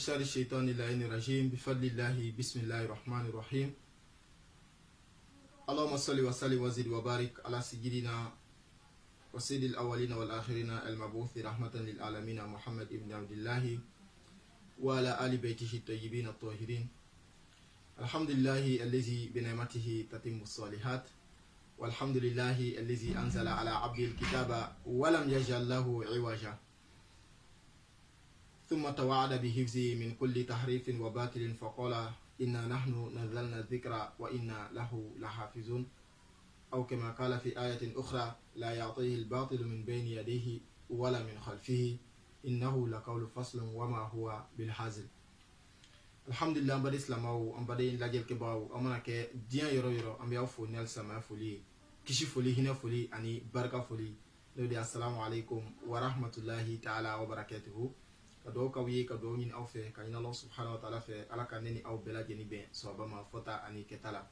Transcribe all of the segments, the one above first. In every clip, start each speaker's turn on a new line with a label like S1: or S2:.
S1: شر الشيطان اللعين الرجيم بفضل الله بسم الله الرحمن الرحيم. اللهم صل وسلم وزد وبارك على سيدنا وسيد الأولين والآخرين المبعوث رحمة للعالمين محمد ابن عبد الله وعلى آل بيته الطيبين الطاهرين. الحمد لله الذي بنعمته تتم الصالحات، والحمد لله الذي أنزل على عبده الكتاب ولم يجعل له عوجا، ثم توعد بحفظه من كل تحريف وباطل فقال إنا نحن نزلنا الذكر وإنا له لحافظون، أو كما قال في آية أخرى لا يعطيه الباطل من بين يديه ولا من خلفه إنه لقول فصل وما هو بالحازل. Alhamdulillah, ambade islamaw ambade lajel ke baw amana ke diyan yoro ambe afo nel sama foli kishi foli hina foli ani barka foli lodi assalamu alaikum wa rahmatullahi ta'ala wa barakatuhu. Kado kawiye kado nyin awfe kanina Allah subhanahu wa ta'ala fe ala kaneni aw belaje ni ben so bama fota ani ketala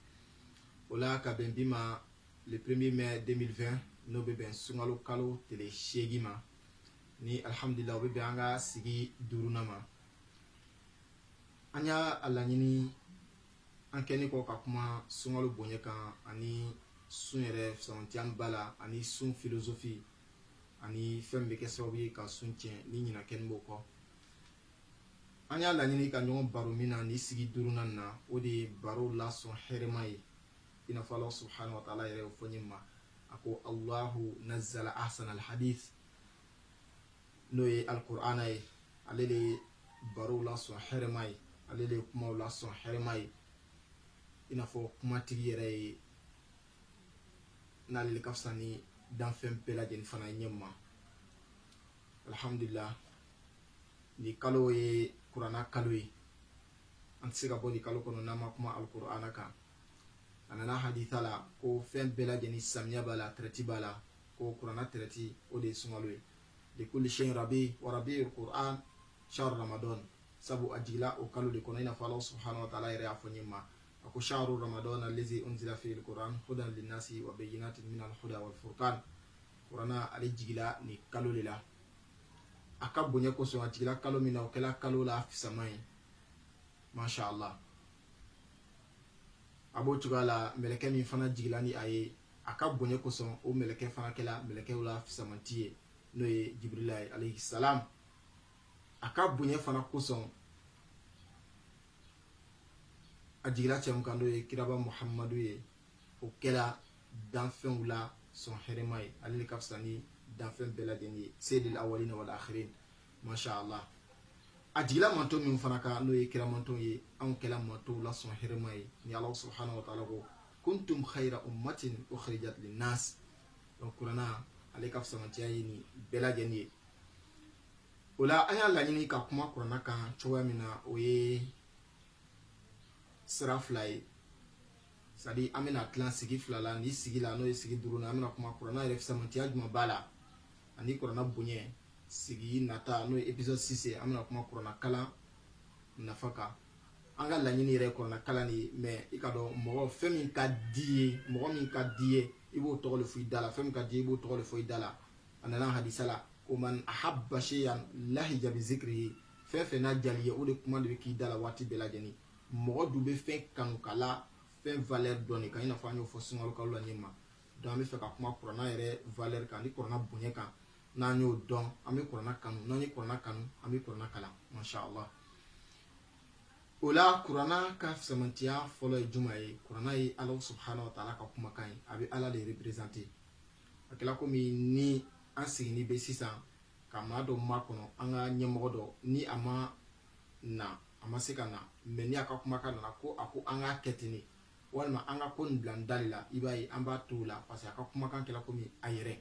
S1: ola ka ben bima le 1er mai 2020 no be ben sungalo kalo tele shegima ni alhamdulillah be anga sigi durunama anya ala nyini ankeni ko ka kuma sungalo bonye kan ani sun yɛrɛ santian bala ani sun philosophie ani fɛn bɛ kɛ sababu ye ka sun tiɲɛ ni ɲina kɛni b'o kɔ. An y'a laɲini ka ɲɔgɔn baro min na ni sigi durunan na o de ye baro lasɔn hɛrɛma ye i n'a fɔ Allah subhanahu wa ta'ala yɛrɛ fɔ ɲɛ ma a ko Allahu nazzala ahsan al-hadith n'o ye alkur'ana ye, ale de ye baro lasɔn hɛrɛma ye, ale de ye kumaw lasɔn hɛrɛma ye i n'a fɔ kumatigi yɛrɛ ye n'ale le ka fisa ni danfɛn bɛɛ lajɛlen fana ye ɲɛ ma. Alhamdulillah, ni kalo ye kurana kalo ye, an tɛ se ka bɔ ni kalo kɔnɔ n'an ma kuma alkur'ana kan. A nana haditha la ko fɛn bɛɛ lajɛlen samiya b'a la, traiti b'a la, ko kurana traiti o de ye sunkalo ye. likulli shay'in rabi wa rabi'ul qur'an shahr ramadan, sabu a jigila o kalo de kɔnɔ i n'a fɔ Allah subhanahu wa ta'ala yɛrɛ y'a fɔ ɲɛ ma a ko shahru ramadan allazi unzila fihi al-qur'an hudan linnasi wa bayyinatin min al-huda wal furqan. Kurana ale jigila ni kalo de la, a ka bonya kosɔn a jigila kalo min na o kɛla kalo la fisama ye, masha Allah. A b'o cogoya la mɛlɛkɛ min fana jigila ni a ye, a ka bonya kosɔn o mɛlɛkɛ fana kɛla mɛlɛkɛw la fisamanti ye n'o ye Jibrila ye alayhi salam. A ka bonya fana kosɔn a jigila cɛ mun kan n'o ye kiraba Muhammadu ye, o kɛla danfɛnw la sɔn hɛrɛma ye, ale de ka fisa ni danfɛn bɛɛ lajɛlen ye, sayyidil awwalina wal akhirin, masha Allah. A jigila manto min fana kan n'o ye kira manto ye, anw kɛla manto la sɔn hɛrɛma ye ni Allah subhanahu wa ta'ala ko kuntum khayra ummatin ukhrijat linnas. Donc kurana ale ka fisamantiya ye ni bɛɛ lajɛlen ye. O la an y'a laɲini ka kuma kurana kan cogoya min na o ye sira fila ye, c'est à dire an bɛna tilan sigi fila la, ni sigi la n'o ye sigi duurunan an bɛna kuma kurana yɛrɛ fisamantiya jumɛn b'a la ani kurana bonya. Sigi nata n'o ye épisode 6 ye, an bɛna kuma kurana kalan nafa kan. An ka laɲini yɛrɛ kurana kalan de ye, mais i ka dɔn mɔgɔ fɛn min ka di ye, mɔgɔ min ka di ye i b'o tɔgɔ de fɔ i da la, fɛn min ka di ye i b'o tɔgɔ de fɔ i da la. A nana hadisa la ko man ahabba shay'an lahija bi zikrihi, fɛn fɛn n'a jali ye o de kuma de bɛ k'i da la waati bɛɛ lajɛlen. Mɔgɔ dun bɛ fɛn kanu kala fɛn valeur dɔn de kan, i n'a fɔ an y'o fɔ sunkalo kalo la ɲɛ ma. Donc an bɛ fɛ ka kuma kurana yɛrɛ valeur kan ni kurana bonya kan. N'an y'o dɔn an bɛ kurana kanu, n'an ye kurana kanu an bɛ kurana kalan, masha Allah. O la kurana ka fisamantiya fɔlɔ ye juma ye, kurana ye Allah subhanahu wa ta'ala ka kumakan ye, a bɛ Allah de représenter. A kɛla komi ni an sigini bɛ sisan ka maa dɔ makɔnɔ, an ka ɲɛmɔgɔ dɔ ni a ma na, a ma se ka na, mais ni a ka kumakan nana ko a ko an ka kɛ ten de, walima an ka ko nin bila n da de la, i b'a ye an b'a to o la parce que a ka kumakan kɛla komi a yɛrɛ.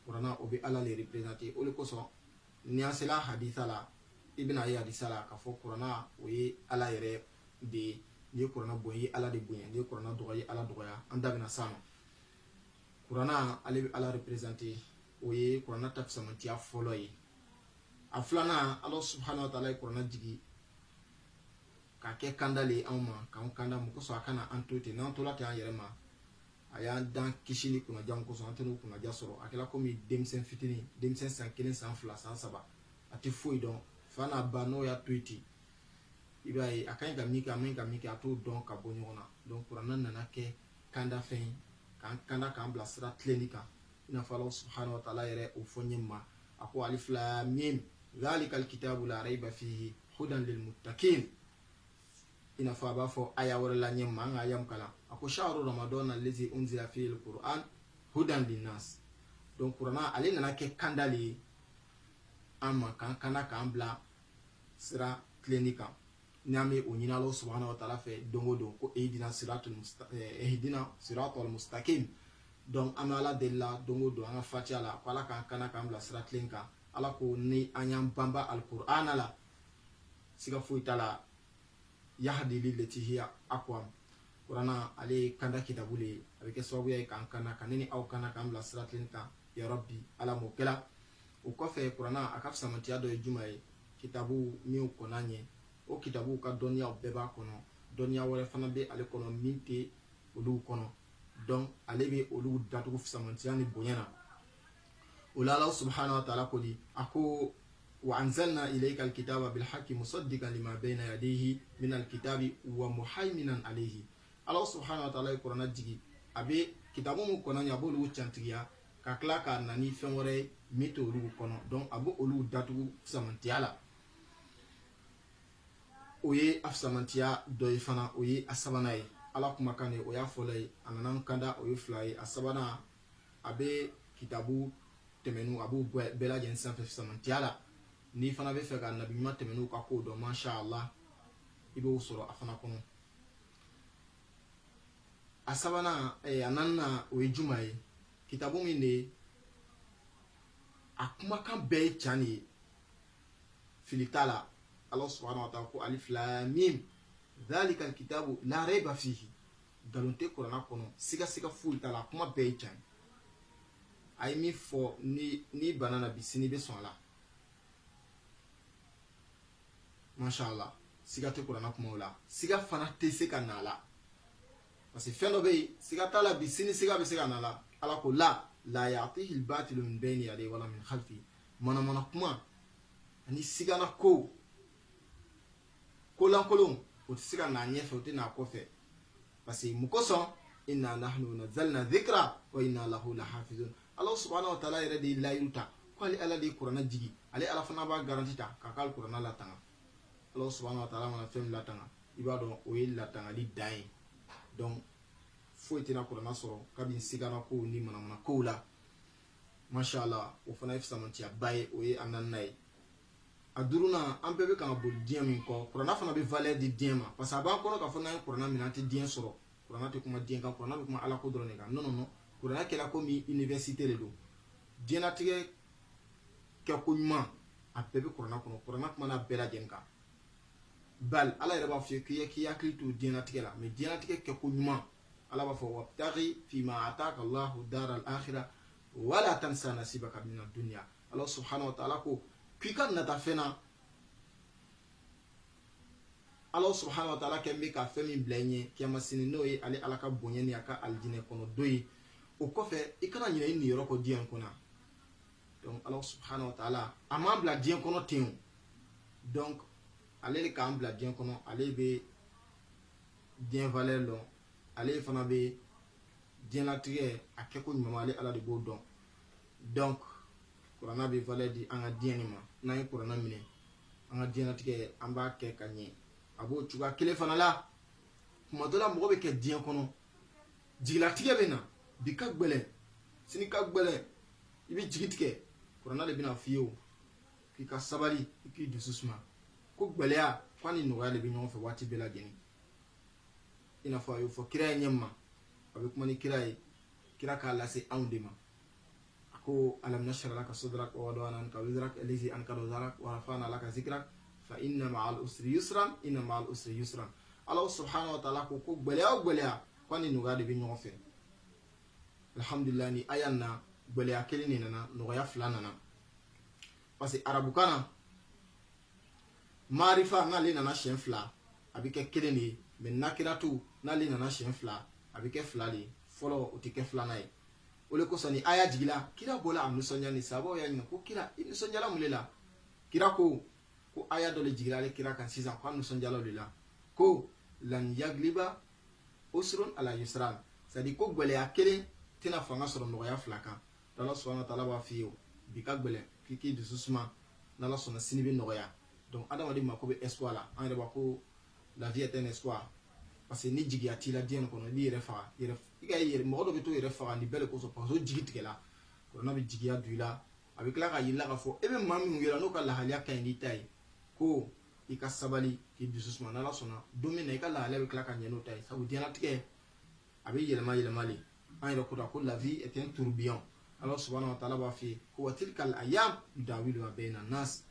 S1: Kurana o bɛ Allah le représenter. O de kosɔn ni an sela haditha la i bɛna ye hadisa la k'a fɔ kurana o ye Allah yɛrɛ de ye. N'i ye kurana bonya i ye Allah de bonya, n'i ye kurana dɔgɔya i ye Allah dɔgɔya. An da bɛna s'a ma. Kurana ale bɛ Allah représenter, o ye kurana ta fisamantiya fɔlɔ ye. A filanan Allah subhanahu wa ta'ala ye kurana jigi k'a kɛ kanda le anw ma, k'anw kanda mun kosɔn a kana an to ten, n'an tola ten an yɛrɛ ma a y'an dan kisi ni kunnaja kosɔn an tɛ n'o kunnaja sɔrɔ. A kɛla komi denmisɛn fitinin, denmisɛn san 1 san 2 san 3 a tɛ foyi dɔn, fa n'a ba n'o y'a to yen ten i b'a ye a ka ɲi ka min kɛ a man ɲi ka min kɛ a t'o dɔn ka bɔ ɲɔgɔn na donc kuranɛ nana kɛ kanda fɛn ye k'an kanda k'an bila sira tilenni kan i n'a fɔ Alahu subhanahu wa ta'ala yɛrɛ o fɔ ɲɛ ma a ko alif lam mim zalikal kitabu la rayba fihi hudan lil muttaqin i n'a fɔ a b'a fɔ aya wɛrɛ la ɲɛ ma an ka aya mun kalan a ko shahru ramadan allazi unzila fihi alquran hudan linnas donc kuranɛ ale nana kɛ kanda le ye an ma k'an kanda k'an bila sira tilenni kan ni an bɛ o ɲini Alahu subhanahu wa ta'ala fɛ don o don ko ihdina siratal mustaqim donc an bɛ Ala deli la don o don an ka fatiha la ko Ala k'an kanda k'an bila sira tilen kan Ala ko ni an y'an banba alqur'ana la siga foyi t'a la yahdi lillati hiya aqwam kuranɛ ale ye kanda kitabu le ye a bɛ kɛ sababuya ye k'an kanda ka ne ni aw kanda k'an bila sira tilen kan ya rabbi Ala m'o kɛla o kɔfɛ kuranɛ a ka fisamantiya dɔ ye jumɛn ye kitabu min kɔnna ɲɛ o kitabu ka dɔnniyaw bɛɛ b'a kɔnɔ dɔnniya wɛrɛ fana bɛ ale kɔnɔ min tɛ olu kɔnɔ donc ale bɛ olu datugu fisamantiya ni bonya na o la Alahu subhanahu wa ta'ala ko di a ko wa anzalna ilayka alkitaba bilhaqqi musaddiqan lima bayna yadayhi min alkitabi wa muhaiminan alayhi Alahu subhanahu wa ta'ala ye kuranɛ jigi a bɛ kitabu min kɔnna ɲɛ a b'olu cantigiya ka tila k'a na ni fɛn wɛrɛ ye min tɛ olu kɔnɔ donc a bɛ olu datugu fisamantiya la o ye a fisamantiya dɔ ye fana o ye a sabanan ye Ala kumakan de o y'a fɔlɔ ye a nana kanda o ye fila ye a sabanan a bɛ kitabu tɛmɛnniw a b'u bɛɛ lajɛlen sanfɛ fisamantiya la n'i fana bɛ fɛ ka nabi ɲuman tɛmɛnniw ka kow dɔn masha Allah i b'o sɔrɔ a fana kɔnɔ a sabanan a naaninan o ye jumɛn ye kitabu min de a kumakan bɛɛ ye tiɲɛ de ye fili t'a la Allah subhanahu wa ta'ala ko alif lam mim zalikal kitabu la rayba fihi galon tɛ kuranɛ kɔnɔ siga foyi t'a la kuma bɛɛ ye tiɲɛ a ye min fɔ ni bana na bi sini bɛ sɔn a la masha Allah siga tɛ kuranɛ kumaw la siga fana tɛ se ka na a la parce que fɛn dɔ bɛ yen siga t'a la bi sini siga bɛ se ka na a la Ala ko la ya'tihi al-batilu min bayni yadayhi wala min khalfihi mana kuma ani sigana ko lankolon o tɛ se ka na ɲɛfɛ o tɛ na kɔfɛ parce que mun kosɔn inna nahnu nazzalna dhikra wa inna lahu lahafizun Allah subhanahu wa ta'ala yɛrɛ de ye layiru ta ko ale Ala de ye kuranɛ jigi ale Ala fana b'a garanti ta k'a ka kuranɛ latanga Allah subhanahu wa ta'ala mana fɛn min latanga i b'a dɔn o ye latangali dan ye donc foyi tɛna kuranɛ sɔrɔ kabini sigana kow ni manamana kow la masha Allah o fana ye fisamantiya ye o ye a naaninan ye a duurunan an bɛɛ bɛ kan ka boli diɲɛ min kɔ kuranɛ fana bɛ valeur di diɲɛ ma parce que a b'an kɔnɔ k'a fɔ n'an ye kuranɛ minɛ an tɛ diɲɛ sɔrɔ kuranɛ tɛ kuma diɲɛ kan kuranɛ bɛ kuma Ala ko dɔrɔn de kan non kuranɛ kɛra komi université de don diɲɛlatigɛ kɛko ɲuman a bɛɛ bɛ kuranɛ kɔnɔ kuranɛ kuma na bɛɛ lajɛlen kan bal Ala yɛrɛ b'a fɔ k'i hakili to diɲɛlatigɛ la mais diɲɛlatigɛ kɛko ɲuman Ala b'a fɔ wabtaghi fima ataka Allahu daral akhirah wala tansa nasibaka minad dunya Allah subhanahu wa ta'ala ko k'i ka nata fɛn na Allah subhanahu wa ta'ala kɛn bɛ ka fɛn min bila i ɲɛ kiyama sini n'o ye ale Ala ka bonya ni a ka alijinɛ kɔnɔ don ye o kɔfɛ i kana ɲinɛ i niyɔrɔ kɔ diɲɛ kɔnɔ donc Allah subhanahu wa ta'ala a m'an bila diɲɛ kɔnɔ ten o donc ale de k'an bila diɲɛ kɔnɔ ale bɛ diɲɛ valeur dɔn ale fana bɛ diɲɛlatigɛ a kɛko ɲuman ale Ala de b'o dɔn donc kuranɛ bɛ valeur di an ka diɲɛ nin ma n'an ye kuranɛ minɛ an ka diɲɛlatigɛ an b'a kɛ ka ɲɛ a b'o cogoya kelen fana la tuma dɔ la mɔgɔ bɛ kɛ diɲɛ kɔnɔ jigilatigɛ bɛ na bi ka gbɛlɛn sini ka gbɛlɛn i bɛ jigi tigɛ kuranɛ de bɛna f'i ye o k'i ka sabali i k'i dusu suma ko gbɛlɛya k'a ni nɔgɔya de bɛ ɲɔgɔn fɛ waati bɛɛ lajɛlen i n'a fɔ a y'o fɔ kira ye ɲɛ ma a bɛ kuma ni kira ye kira k'a lase anw de ma a ko alam nashrah laka sadrak wa wada'na anka wizrak allazi anqadha dhahrak wa rafa'na laka zikrak fa inna ma'al usri yusran inna ma'al usri yusran Allah subhanahu wa ta'ala ko gbɛlɛya o gbɛlɛya k'a ni nɔgɔya de bɛ ɲɔgɔn fɛ alhamdulillah ni aya na gbɛlɛya kelen de nana nɔgɔya fila nana parce que arabukan na marifa n'ale nana siɲɛ fila a bɛ kɛ kelen de ye mais nakiratu n'ale nana siɲɛ fila a bɛ kɛ fila de ye fɔlɔ o tɛ kɛ filanan ye o de kosɔn ni aya jigila kira bɔla a nisɔndiya ni sababu y'a ɲininka ko kira i nisɔndiyala mun de la kira ko ko aya dɔ le jigira ale kira kan sisan ko an nisɔndiyala de la ko lan yagliba usrun ala yusran c'est-à-dire ko gwɛlɛya kelen tɛna fanga sɔrɔ nɔgɔya fila kan ala subhanahu wa ta'ala b'a f'i ye bi ka gwɛlɛ f'i k'i dusu suma n'ala sɔnna sini bɛ nɔgɔya donc adamaden mako bɛ espoir la an yɛrɛ b'a ko la vie est un espoir parce que ni jigiya t'i la diɲɛ kɔnɔ i b'i yɛrɛ faga i ka yɛrɛ mɔgɔ dɔ bɛ to yɛrɛ faga ni bɛɛ le kosɔn parce que o jigi tigɛla korona bɛ jigiya don i la a bɛ tila ka yir'i la k'a fɔ e bɛ maa minnu yɛrɛ n'o ka lahaliya ka ɲi n'i ta ye ko i ka sabali k'i dusu suma n'ala sɔnna don min na i ka lahaliya bɛ tila ka ɲɛ n'o ta ye sabu diɲɛlatigɛ a bɛ yɛlɛma yɛlɛma le an yɛrɛ ko ko la vie est un tourbillon Allah subhanahu wa ta'ala b'a f'i ye ko wa tilkal ayyam nudawiluha bayna nas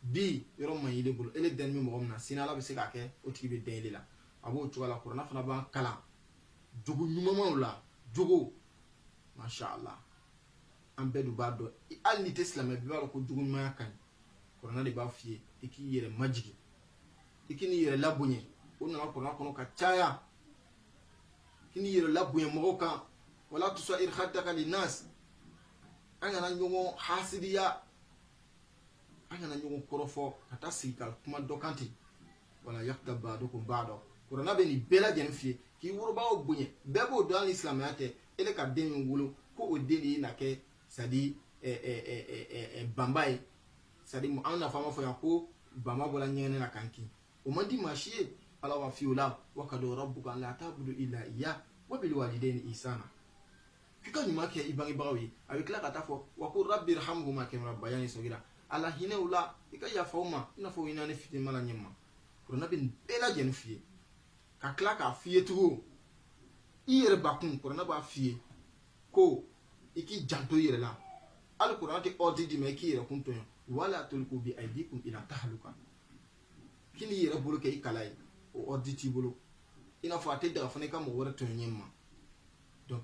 S1: bi yɔrɔ man y'i bolo ele den min mɔgɔ min na sini ala bɛ se k'a kɛ o tigi bɛ den ele la a b'o cogo la kuranna fana b'an kalan jogo ɲumanw la jogo masha Allah an bɛɛ de b'a dɔn hali n'i tɛ silamɛ bɛɛ b'a dɔn ko jogo ɲumanya ka ɲi kuranna de b'a f'i ye i k'i yɛrɛ majigi i k'i n'i yɛrɛ labonya o nana kuranna kɔnɔ ka caya i k'i n'i yɛrɛ labonya mɔgɔw kan wala tusa'ir khaddaka linnas an kana ɲɔgɔn hasidiya an kana ɲɔgɔn kɔrɔfɔ ka taa sigi ka kuma dɔ kan ten wala yaktab ba'dukum ba'da kuranna bɛ nin bɛɛ lajɛlen f'i ye k'i worobaw bonya bɛɛ b'o dɔn hali silamɛya tɛ ele ka den min wolo ko o den de ye na kɛ c'est à dire banba ye c'est à dire an nafa ma fɔ yan ko banba bɔla ɲɛgɛnɛ na kan kin o man di maa si ye ala b'a f'i o la wa qad rabbuka la ta'budu illa iyyah wa bil walidayni ihsana k'i ka ɲuman kɛ i bangebagaw ye a bɛ tila ka taa fɔ wa ko rabbi irhamhuma kama rabbayani sagira ala hinɛw la i ka yafa u ma i n'a fɔ u hinɛ ne fitinin la ɲɛ ma kuranna bɛ nin bɛɛ lajɛlen f'i ye ka tila k'a f'i ye tugun i yɛrɛ bakun kuranna b'a f'i ye ko i k'i janto i yɛrɛ la hali kuranna tɛ ordre d'i ma i k'i yɛrɛ kun tɔɲɔ wala tulqu bi aydikum ila tahluka k'i n'i yɛrɛ bolo kɛ i kala ye o ordre t'i bolo i n'a fɔ a tɛ daga fana i ka mɔgɔ wɛrɛ tɔɲɔ ɲɛ ma donc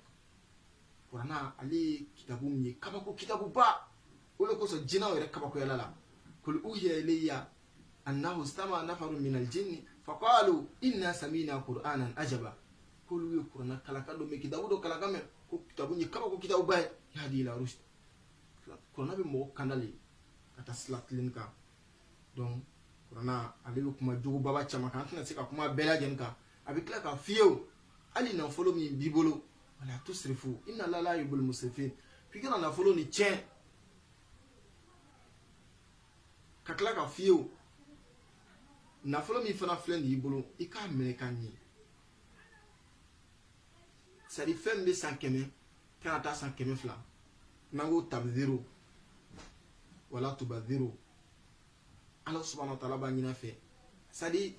S1: kuranna ale ye kitabu min ye kabako kitabuba o le kosɔn jinɛw yɛrɛ kabakoyala la kul uhiya ilayya annahu istama'a nafarun min al-jinni faqalu inna sami'na qur'anan ajaba k'olu ye kuranna kalankan dɔ mɛn kitabu dɔ kalankan mɛn ko kitabu ye kabako kitabuba ye yahdi ila rushd kuranna bɛ mɔgɔ kanda le ka taa sira tilenni kan donc kuranna ale bɛ kuma jogobaba caman kan an tɛna se ka kuma bɛɛ lajɛlen kan a bɛ tila ka f'i ye o hali nafolo min b'i bolo wala tusrifu inna allaha la yuhibbul musrifin f'i kana nafolo ni tiɲɛ ka tila ka f'i ye o nafolo min fana filɛ nin y'i bolo i k'a minɛ ka ɲɛ c'est à dire fɛn min bɛ san 100 kana taa san 200 n'an ko tabdhiru wala tubadhiru ala subhanahu wa ta'ala b'a ɲin'a fɛ c'est à dire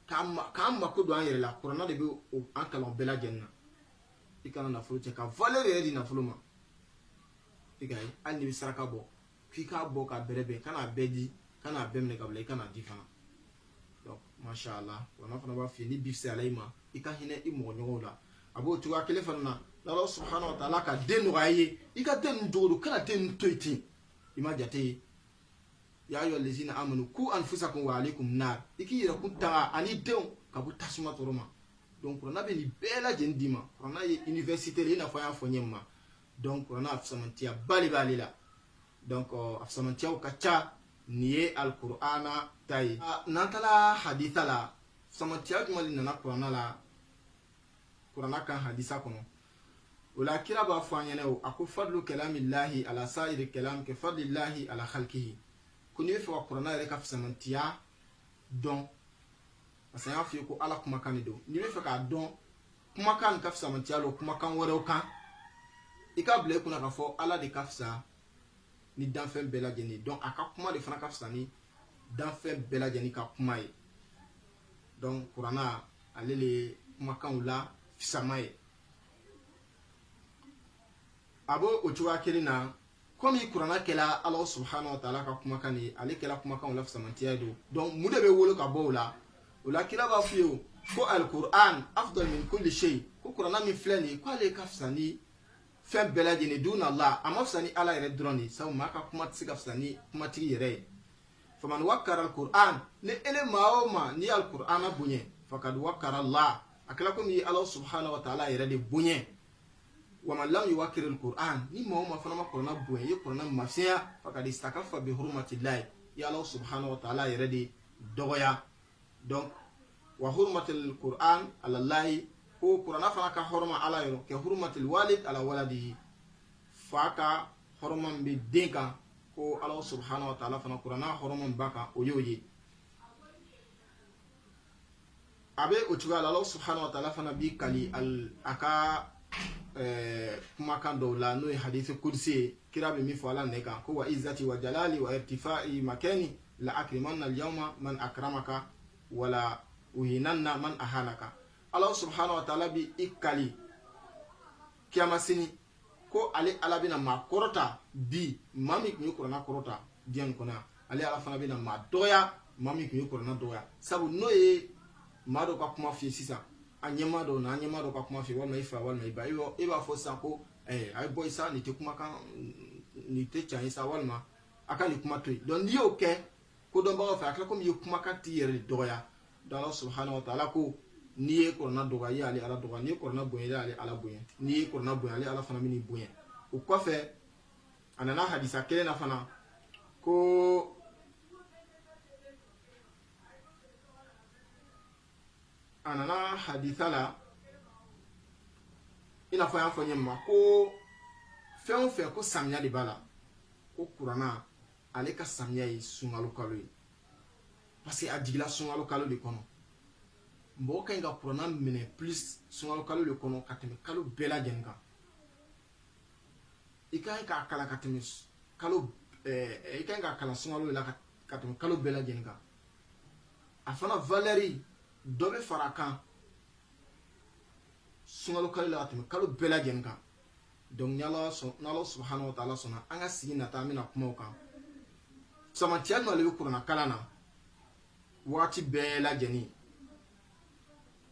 S1: k'an mako don an yɛrɛ la kuranna de bɛ an kalan bɛɛ lajɛlen na i kana nafolo cɛ ka valeur yɛrɛ di nafolo ma i ka ye hali n'i bɛ saraka bɔ f'i k'a bɔ ka bɛrɛbɛn kana bɛɛ di kana bɛɛ minɛ ka bila i kana di fana donc masha Allah kuranna fana b'a f'i ye ni bi fisayala i ma i ka hinɛ i mɔgɔ ɲɔgɔnw la a b'o cogoya kelen fana na n'Ala subhanahu wa ta'ala ka den nɔgɔya i ye i ka den ninnu jogo don kana den ninnu to yen ten i ma jate ye ya ayyuhal lazina amanu ku anfusakum wa alaykum nar i k'i yɛrɛ kun tanga ani denw ka bɔ tasuma tɔɔrɔ ma donc kuranna bɛ nin bɛɛ lajɛlen d'i ma kuranna ye université de i n'a fɔ an y'a fɔ ɲɛ ma donc kuranna a fisamantiya ba de b'ale la donc a fisamantiyaw ka ca nin ye alkur'ana ta ye n'an taara haditha la fisamantiya jumɛn de nana kuranna la kuranna kan hadisa kɔnɔ o la kira b'a fɔ an ɲɛna o a ko fadlu kalamillahi ala sa'iri kalam ka fadlillahi ala khalqihi ko n'i bɛ fɛ ka kuranna yɛrɛ ka fisamantiya dɔn parce que an y'a f'i ye ko ala kumakan de don n'i bɛ fɛ k'a dɔn kumakan ka fisamantiya lo kumakan wɛrɛw kan i ka bila i kunna k'a fɔ ala de ka fisa ni danfɛn bɛɛ lajɛlen donc a ka kuma de fana ka fisa ni danfɛn bɛɛ lajɛlen ka kuma ye donc kuranna ale le kumakanw la fisama ye a b'o o cogoya kelen na komi kuranna kɛla ala subhanahu wa ta'ala ka kumakan de ye ale kɛla kumakanw la fisamantiya ye don donc mun de bɛ wolo ka bɔ o la kira b'a f'i ye ko alquran afdal min kulli shay ko kuranna min filɛ nin ye ko ale ka fisa ni fɛn bɛɛ lajɛlen duna Allah a ma fisa ni ala yɛrɛ dɔrɔn de sabu maa ka kuma tɛ se ka fisa ni kumatigi yɛrɛ ye faman wakkara alquran ni ele maa o maa ni alqur'ana bonya fakad wakkara Allah a kɛla komi ye ala subhanahu wa ta'ala yɛrɛ de bonya wa man lam yuwakkir alquran ni maa o maa fana ma kuranna bonya ye kuranna mafiya fakad istakafa bi hurmatillahi ya Allah subhanahu wa ta'ala yɛrɛ de dɔgɔya. Donc wa hurmatul Qur'an ala Allah, ko Qur'ana fana ka horma ala yɔrɔ kɛ hurmatul walid ala waladihi, fa ka horma be den kan ko Allah subhanahu wa ta'ala fana Qur'ana horma ba kan o y'o ye. Abe o cogoya la Allah subhanahu wa ta'ala fana bi kali aka kumakan dɔw la n'o ye hadisi kudusi ye, kira bɛ min fɔ ala ne kan ko wa izzati wa jalali wa irtifa'i makani la akrimanna al-yawma man akramaka wala uhinanna man ahanaka. Allah subhanahu wa ta'ala bi ikali kiyama sini ko ale ala bina ma korota bi mami kun Qur'ana korota diɲɛ kɔnɔ ale ala fana bina ma dɔgɔya mami kun Qur'ana dɔgɔya. Sabu n'o ye maa dɔ ka kuma f'i sisan a ɲɛmaa dɔw na, a ɲɛmaa dɔ ka kuma f'i walima i fa walima i ba, i b'a fɔ sisan ko a ye bɔ i sa, nin tɛ kumakan, nin tɛ can ye sa, walima a ka nin kuma to yen. Donc n'i y'o kɛ ko dɔnbagaw fɛ a kɛra komi i ye kumakan t'i yɛrɛ de dɔgɔya. Donc Allah subhanahu wa ta'ala ko n'i ye Qur'ana dɔgɔya i y'ale ala dɔgɔya, n'i ye Qur'ana bonya i y'ale ala bonya, n'i ye Qur'ana bonya ale ala fana bɛn'i bonya. O kɔfɛ a nana hadisa kelen na fana ko a nana hadisa la i n'a fɔ y'a fɔ ɲɛ ma ko fɛn o fɛn ko samiya de b'a la, ko Qur'ana ale ka samiya ye sunkalo kalo ye, parce que a jigila sunkalo kalo de kɔnɔ. Mɔgɔ ka ɲi ka Qur'ana minɛ plus sunkalo kalo de kɔnɔ ka tɛmɛ kalo bɛɛ lajɛlen kan. I ka ɲi k'a kalan ka tɛmɛ kalo i ka ɲi k'a kalan sunkalo de la ka tɛmɛ kalo bɛɛ lajɛlen kan. A fana valeur dɔ bɛ fara kan sunkalo kalo la ka tɛmɛ kalo bɛɛ lajɛlen kan. Donc ni Allah subhanahu wa ta'ala sɔnna an ka sigi nata an bɛna kuma o kan. Samatiya nɔ ale bɛ Qur'ana kalan na waati bɛɛ lajɛlen,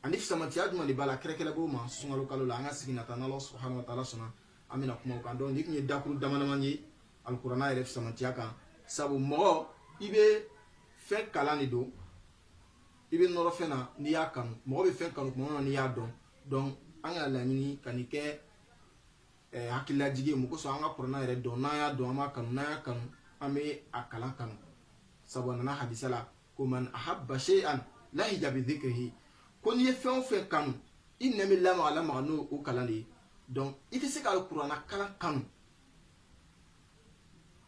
S1: ani samatiya jumɛn de b'a la kɛrɛkɛrɛ b'o ma sunkalo kalo la an ka sigi nata ni Allah subhanahu wa ta'ala sɔnna an bɛna kuma o kan. Donc ni tun ye dakuru dama ye Al-Qur'ana yɛrɛ samatiya kan. Sabu mɔgɔ i bɛ fɛn kalan de don, i bɛ nɔrɔ fɛn na n'i y'a kanu, mɔgɔ bɛ fɛn kanu tuma min n'i y'a dɔn. Donc an ka laɲini ka nin kɛ hakililajigi ye, mun kosɔn an ka Qur'ana yɛrɛ dɔn, n'an y'a dɔn an b'a kanu, n'an y'a kanu an bɛ a kalan kanu. Sabu a nana hadisa la ko man ahabba shay'an lahija bi dhikrihi, ko n'i ye fɛn o fɛn kanu i nɛn bɛ lamaga n'o kalan de ye. Donc i tɛ se ka Qur'ana kalan kanu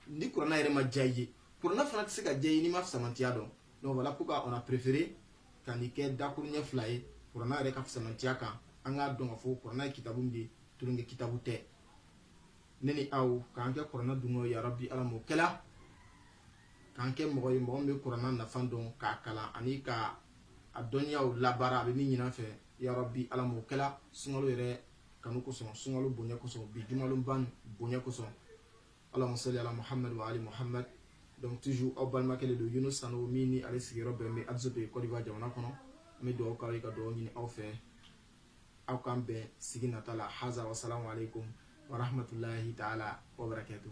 S1: ni Qur'ana yɛrɛ ma diya i ye, Qur'ana fana tɛ se ka diya i ye n'i ma samatiya dɔn. Donc voilà pourquoi on a préféré ka nin kɛ dakuru ɲɛ fila ye Qur'ana yɛrɛ ka samatiya kan. An k'a dɔn ka fɔ Qur'ana ye kitabu min de tulonkɛ kitabu tɛ. Ne ni aw k'an kɛ Qur'ana dungaw ya Rabbi ala m'o kɛla, k'an kɛ mɔgɔ ye mɔgɔ min bɛ Qur'ana nafa dɔn k'a kalan ani ka a dɔnniyaw labaara a bɛ min ɲini an fɛ ya Rabbi ala m'o kɛla. Sunkalo yɛrɛ kanu kosɔn, sunkalo bonya kosɔn, bi jumalonban bonya kosɔn. Allahumma salli ala Muhammad wa ali Muhammad. Donc toujours aw balimakɛ de don Yunus Sanogo min ni ale sigiyɔrɔ bɛn bɛ Abidjan Côte d'Ivoire jamana kɔnɔ. An bɛ dugawu k'aw ye ka dugawu ɲini aw fɛ aw k'an bɛn sigi nata la. Haza wa salamu alaikum wa rahmatullahi ta'ala wa barakatuh.